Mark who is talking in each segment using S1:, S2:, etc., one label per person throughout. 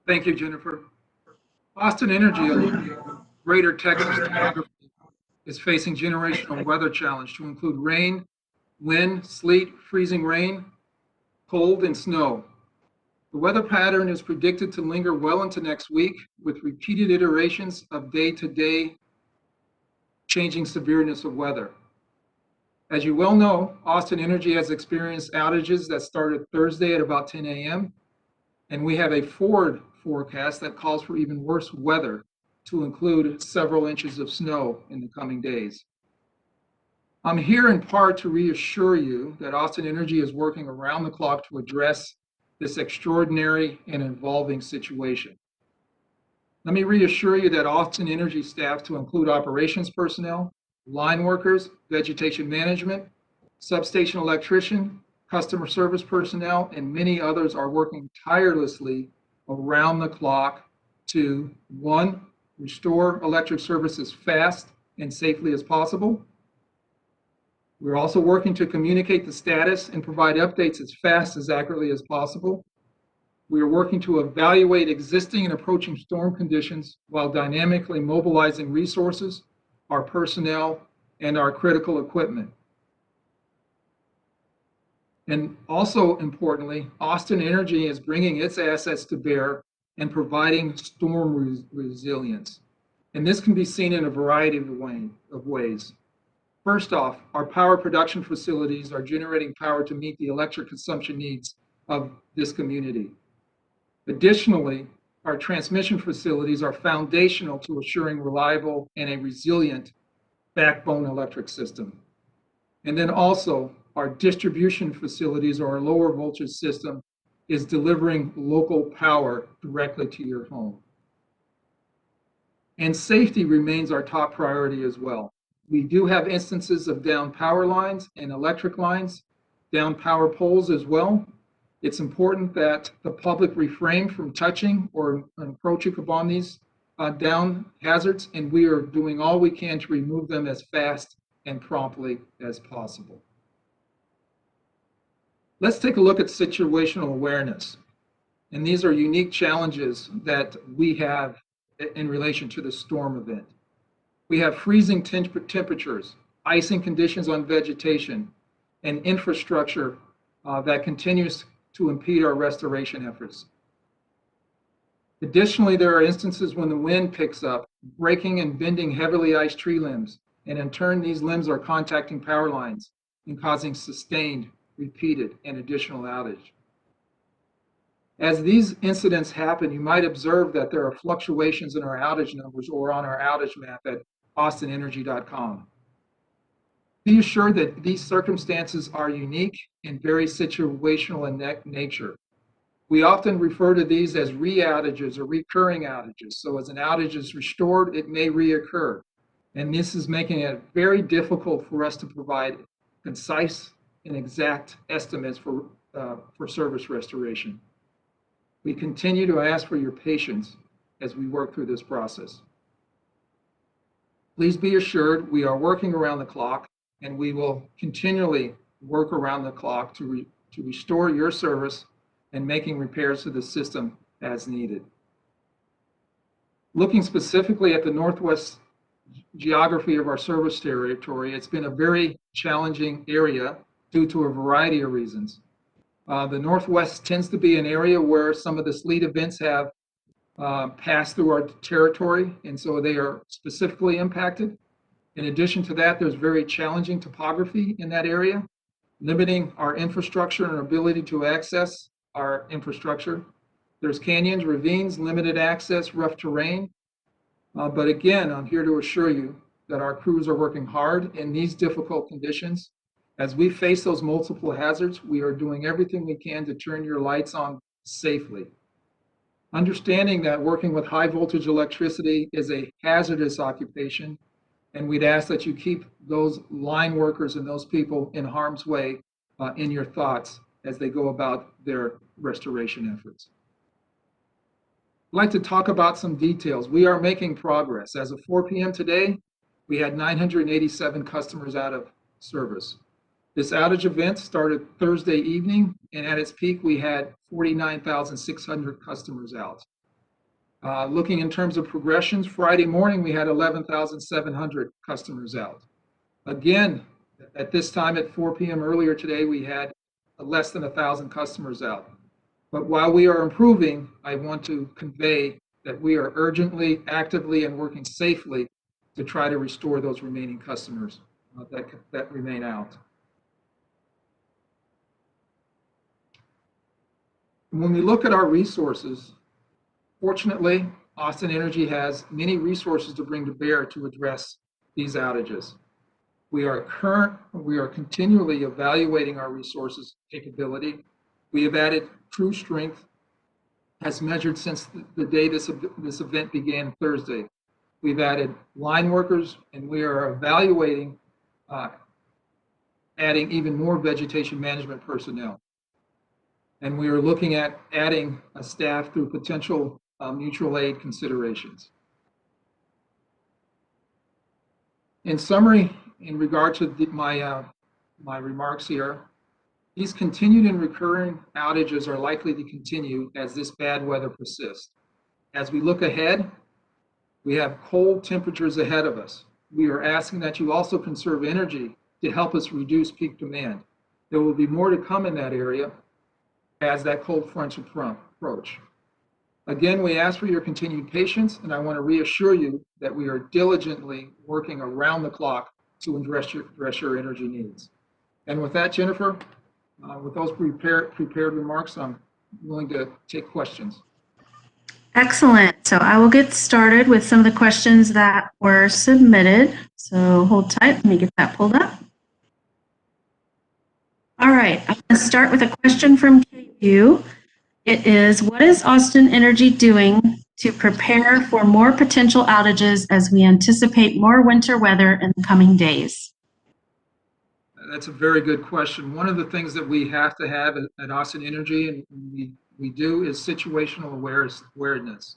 S1: Thank you, Jennifer. Austin Energy, along with Greater Texas geography, is facing generational weather challenge to include rain, wind, sleet, freezing rain, cold, and snow. The weather pattern is predicted to linger well into next week with repeated iterations of day-to-day changing severeness of weather. As you well know, Austin Energy has experienced outages that started Thursday at about 10 a.m., and we have a forward forecast that calls for even worse weather to include several inches of snow in the coming days. I'm here in part to reassure you that Austin Energy is working around the clock to address this extraordinary and evolving situation. Let me reassure you that Austin Energy staff, to include operations personnel, line workers, vegetation management, substation electrician, customer service personnel, and many others are working tirelessly around the clock to, one, restore electric service as fast and safely as possible. We're also working to communicate the status and provide updates as fast as accurately as possible. We are working to evaluate existing and approaching storm conditions while dynamically mobilizing resources, our personnel, and our critical equipment. And also importantly, Austin Energy is bringing its assets to bear and providing storm resilience. And this can be seen in a variety of ways. First off, our power production facilities are generating power to meet the electric consumption needs of this community. Additionally, our transmission facilities are foundational to assuring reliable and a resilient backbone electric system. And then also, our distribution facilities, or our lower voltage system, is delivering local power directly to your home. And safety remains our top priority as well. We do have instances of downed power lines and electric lines, downed power poles as well. It's important that the public refrain from touching or encroaching upon these down hazards, and we are doing all we can to remove them as fast and promptly as possible. Let's take a look at situational awareness. And these are unique challenges that we have in relation to the storm event. We have freezing temperatures, icing conditions on vegetation, and infrastructure that continues to impede our restoration efforts. Additionally, there are instances when the wind picks up, breaking and bending heavily iced tree limbs, and in turn, these limbs are contacting power lines and causing sustained, repeated, and additional outage. As these incidents happen, you might observe that there are fluctuations in our outage numbers or on our outage map at austinenergy.com. Be assured that these circumstances are unique and very situational in nature. We often refer to these as re-outages or recurring outages. So as an outage is restored, it may reoccur. And this is making it very difficult for us to provide concise and exact estimates for service restoration. We continue to ask for your patience as we work through this process. Please be assured we are working around the clock, and we will continually work around the clock to restore your service and making repairs to the system as needed. Looking specifically at the Northwest geography of our service territory, it's been a very challenging area due to a variety of reasons. The Northwest tends to be an area where some of the sleet events have passed through our territory, and so they are specifically impacted. In addition to that, there's very challenging topography in that area, limiting our infrastructure and our ability to access our infrastructure. There's canyons, ravines, limited access, rough terrain. But again, I'm here to assure you that our crews are working hard in these difficult conditions. As we face those multiple hazards, we are doing everything we can to turn your lights on safely. Understanding that working with high voltage electricity is a hazardous occupation, and we'd ask that you keep those line workers and those people in harm's way in your thoughts as they go about their restoration efforts. I'd like to talk about some details. We are making progress. As of 4 p.m. today, we had 987 customers out of service. This outage event started Thursday evening, and at its peak, we had 49,600 customers out. Looking in terms of progressions, Friday morning we had 11,700 customers out. Again, at this time at 4 p.m. earlier today, we had less than 1,000 customers out. But while we are improving, I want to convey that we are urgently, actively, and working safely to try to restore those remaining customers that remain out. When we look at our resources, fortunately, Austin Energy has many resources to bring to bear to address these outages. We are continually evaluating our resources capability. We have added crew strength as measured since the day this event began Thursday. We've added line workers, and we are evaluating adding even more vegetation management personnel. And we are looking at adding a staff through potential mutual aid considerations. In summary, in regard to my remarks here, these continued and recurring outages are likely to continue as this bad weather persists. As we look ahead, we have cold temperatures ahead of us. We are asking that you also conserve energy to help us reduce peak demand. There will be more to come in that area as that cold front approach. Again, we ask for your continued patience, and I want to reassure you that we are diligently working around the clock to address your energy needs. And with that, Jennifer, with those prepared remarks, I'm willing to take questions.
S2: Excellent. So I will get started with some of the questions that were submitted. So hold tight. Let me get that pulled up. All right. I'm going to start with a question from KU. It is, what is Austin Energy doing to prepare for more potential outages as we anticipate more winter weather in the coming days?
S1: That's a very good question. One of the things that we have to have at Austin Energy, and we do, is situational awareness.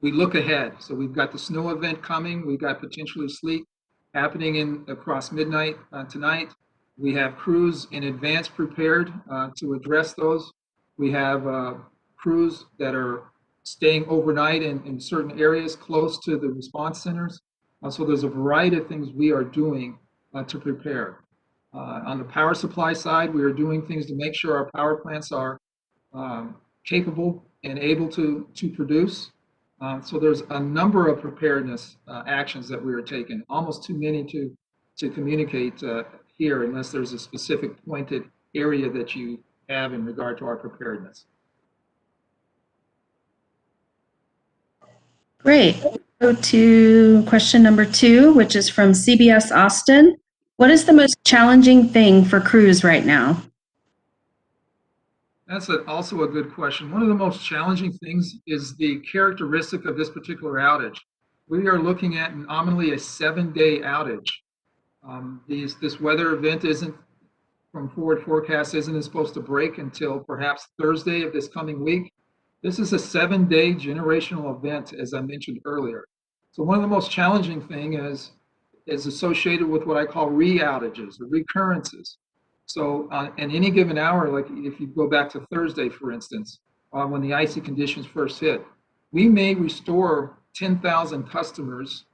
S1: We look ahead. So we've got the snow event coming. We've got potentially sleet happening across midnight tonight. We have crews in advance prepared to address those. We have crews that are staying overnight in certain areas close to the response centers. So there's a variety of things we are doing to prepare. On the power supply side, we are doing things to make sure our power plants are capable and able to produce. So there's a number of preparedness actions that we are taking, almost too many to communicate here unless there's a specific pointed area that you have in regard to our preparedness.
S2: Great. Go to question number 2, which is from CBS Austin. What is the most challenging thing for crews right now?
S1: That's also a good question. One of the most challenging things is the characteristic of this particular outage. We are looking at nominally a 7-day outage. This weather event from forward forecast isn't supposed to break until perhaps Thursday of this coming week. This is a 7-day generational event, as I mentioned earlier. So one of the most challenging thing is associated with what I call re-outages or recurrences. So in any given hour, like if you go back to Thursday, for instance, when the icy conditions first hit, we may restore 10,000 customers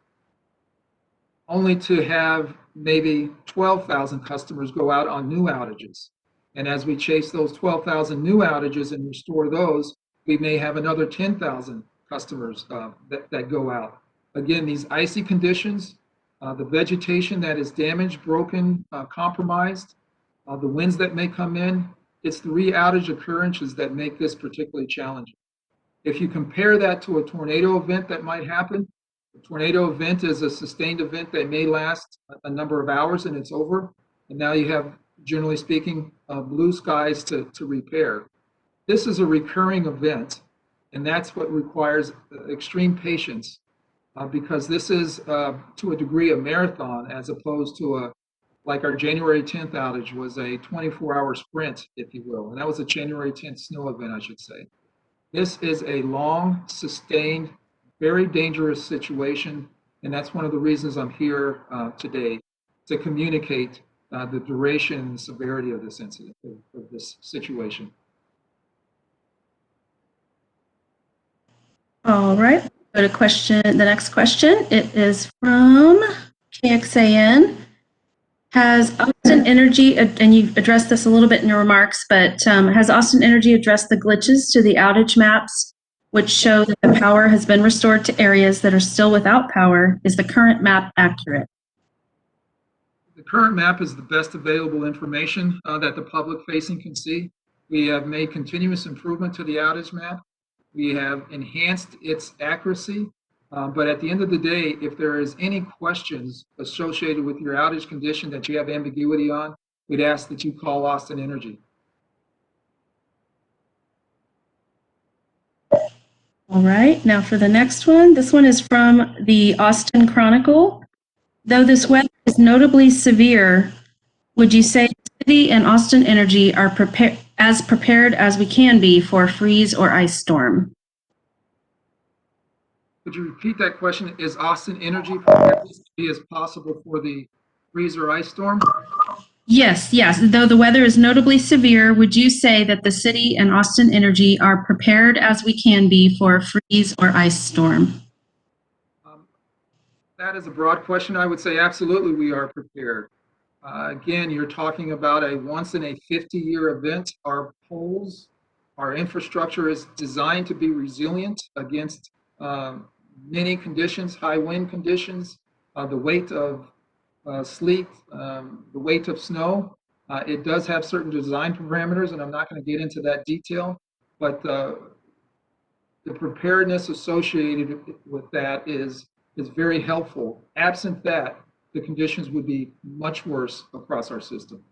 S1: only to have maybe 12,000 customers go out on new outages. And as we chase those 12,000 new outages and restore those, we may have another 10,000 customers that go out. Again, these icy conditions, the vegetation that is damaged, broken, compromised, the winds that may come in, it's the re-outage occurrences that make this particularly challenging. If you compare that to a tornado event that might happen, a tornado event is a sustained event that may last a number of hours and it's over. And now you have, generally speaking, blue skies to repair. This is a recurring event, and that's what requires extreme patience because this is, to a degree, a marathon as opposed to like our January 10th outage was a 24-hour sprint, if you will. And that was a January 10th snow event, I should say. This is a long, sustained, very dangerous situation, and that's one of the reasons I'm here today to communicate the duration and the severity of this incident, of this situation.
S2: All right. Go to the next question. It is from KXAN. Has Austin Energy, and you addressed this a little bit in your remarks, but has Austin Energy addressed the glitches to the outage maps, which show that the power has been restored to areas that are still without power? Is the current map accurate?
S1: The current map is the best available information that the public facing can see. We have made continuous improvement to the outage map. We have enhanced its accuracy. But at the end of the day, if there is any questions associated with your outage condition that you have ambiguity on, we'd ask that you call Austin Energy.
S2: All right, now for the next one. This one is from the Austin Chronicle. Though this weather is notably severe, would you say the city and Austin Energy are prepared as we can be for a freeze or ice storm?
S1: Could you repeat that question? Is Austin Energy prepared as be as possible for the freeze or ice storm?
S2: Yes. Though the weather is notably severe, would you say that the city and Austin Energy are prepared as we can be for a freeze or ice storm?
S1: That is a broad question. I would say absolutely we are prepared. Again, you're talking about a once in a 50-year event. Our poles, our infrastructure is designed to be resilient against many conditions, high wind conditions, the weight of sleet, the weight of snow. It does have certain design parameters, and I'm not going to get into that detail, but the preparedness associated with that is very helpful. Absent that, the conditions would be much worse across our system.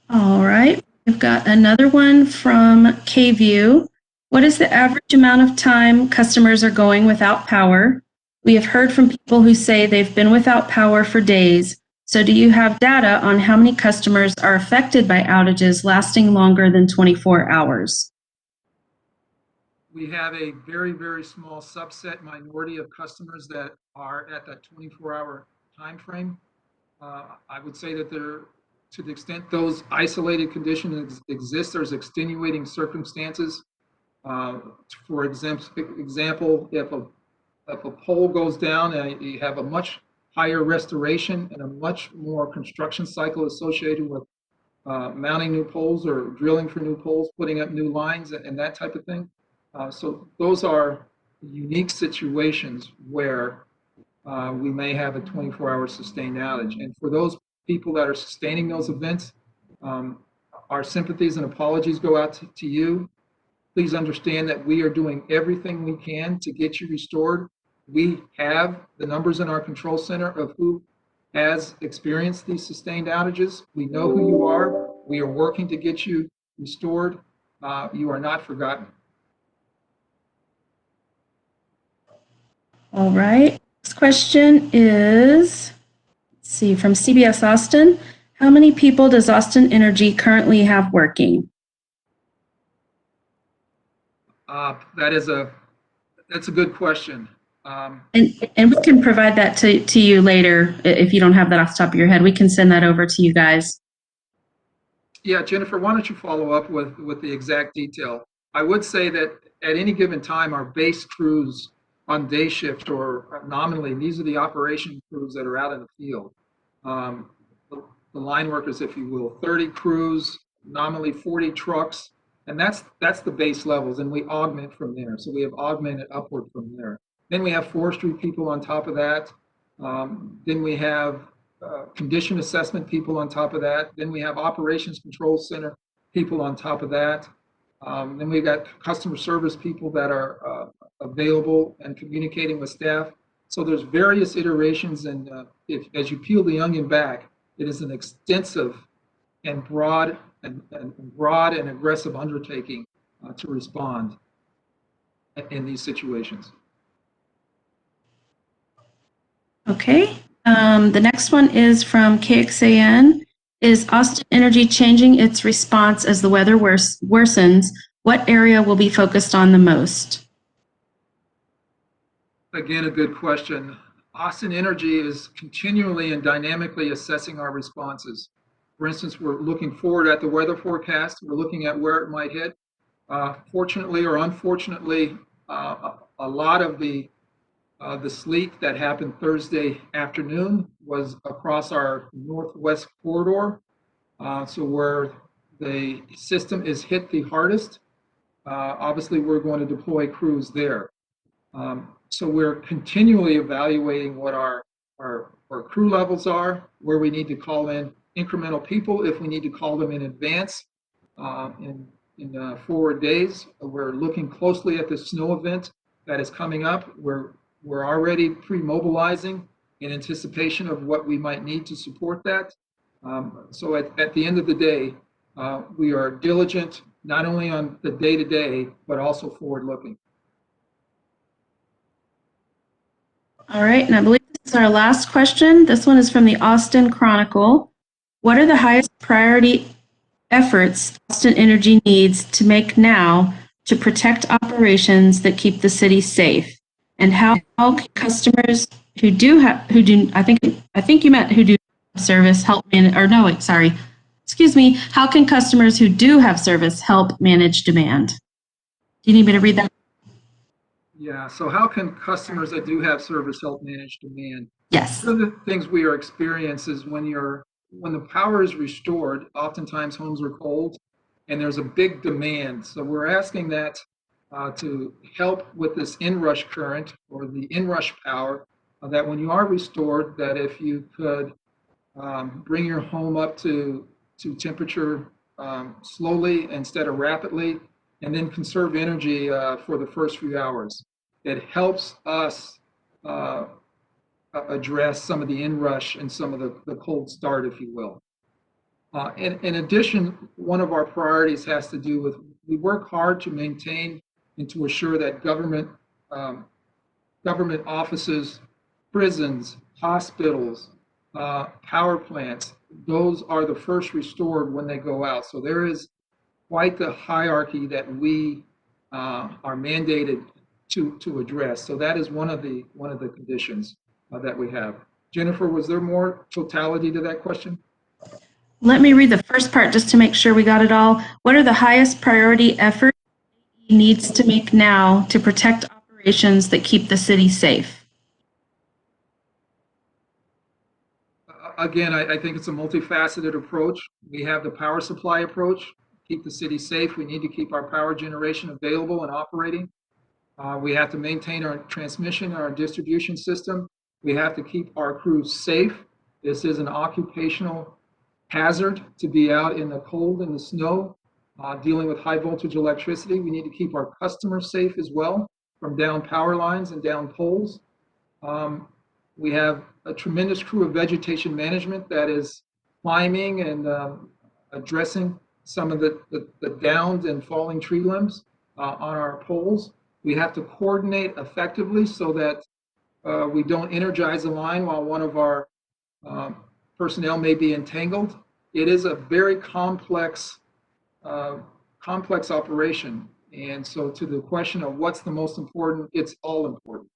S2: All right, we've got another one from KView. What is the average amount of time customers are going without power? We have heard from people who say they've been without power for days. So do you have data on how many customers are affected by outages lasting longer than 24 hours?
S1: We have a very, very small subset minority of customers that are at that 24-hour time frame. I would say that to the extent those isolated conditions exist, there's extenuating circumstances. For example, if a pole goes down and you have a much higher restoration and a much more construction cycle associated with mounting new poles or drilling for new poles, putting up new lines and that type of thing. So those are unique situations where we may have a 24-hour sustained outage. And for those people that are sustaining those events, our sympathies and apologies go out to you. Please understand that we are doing everything we can to get you restored. We have the numbers in our control center of who has experienced these sustained outages. We know who you are. We are working to get you restored. You are not forgotten.
S2: All right. Next question is, let's see, from CBS Austin. How many people does Austin Energy currently have working?
S1: That's a good question.
S2: And we can provide that to you later if you don't have that off the top of your head. We can send that over to you guys.
S1: Yeah, Jennifer, why don't you follow up with the exact detail? I would say that at any given time, our base crews on day shift or nominally, these are the operation crews that are out in the field. The line workers, if you will, 30 crews, nominally 40 trucks, and that's the base levels, and we augment from there. So we have augmented upward from there. Then we have forestry people on top of that. Then we have condition assessment people on top of that. Then we have operations control center people on top of that. Then we've got customer service people that are available and communicating with staff. So there's various iterations, and as you peel the onion back, it is an extensive and broad and aggressive undertaking to respond in these situations.
S2: Okay. The next one is from KXAN. Is Austin Energy changing its response as the weather worsens? What area will be focused on the most?
S1: Again, a good question. Austin Energy is continually and dynamically assessing our responses. For instance, we're looking forward at the weather forecast. We're looking at where it might hit. Fortunately or unfortunately, a lot of the sleet that happened Thursday afternoon was across our northwest corridor. So where the system is hit the hardest, obviously we're going to deploy crews there. So we're continually evaluating what our crew levels are, where we need to call in incremental people, if we need to call them in advance in forward days. We're looking closely at the snow event that is coming up. We're already pre-mobilizing in anticipation of what we might need to support that. So at the end of the day, we are diligent not only on the day-to-day, but also forward-looking.
S2: All right, and I believe this is our last question. This one is from the Austin Chronicle. What are the highest priority efforts Austin Energy needs to make now to protect operations that keep the city safe? And how can customers who do, I think you meant who do have service help manage, or no, wait, sorry. Excuse me. How can customers who do have service help manage demand? Do you need me to read that?
S1: Yeah, so how can customers that do have service help manage demand?
S2: Yes.
S1: One of the things we are experiencing is when the power is restored, oftentimes homes are cold and there's a big demand. So we're asking that to help with this inrush current or the inrush power, that when you are restored, that if you could bring your home up to temperature slowly instead of rapidly, and then conserve energy for the first few hours. It helps us address some of the inrush and some of the cold start, if you will. In addition, one of our priorities has to do with, we work hard to maintain and to assure that government offices, prisons, hospitals, power plants, those are the first restored when they go out. So there is quite the hierarchy that we are mandated to address. So that is one of the conditions that we have. Jennifer, was there more totality to that question?
S2: Let me read the first part just to make sure we got it all. What are the highest priority efforts he needs to make now to protect operations that keep the city safe?
S1: Again, I think it's a multifaceted approach. We have the power supply approach, keep the city safe. We need to keep our power generation available and operating. We have to maintain our transmission and our distribution system. We have to keep our crews safe. This is an occupational hazard to be out in the cold and the snow, dealing with high voltage electricity. We need to keep our customers safe as well from down power lines and down poles. We have a tremendous crew of vegetation management that is climbing and addressing some of the downed and falling tree limbs on our poles. We have to coordinate effectively so that we don't energize a line while one of our personnel may be entangled. It is a very complex operation. And so to the question of what's the most important, it's all important.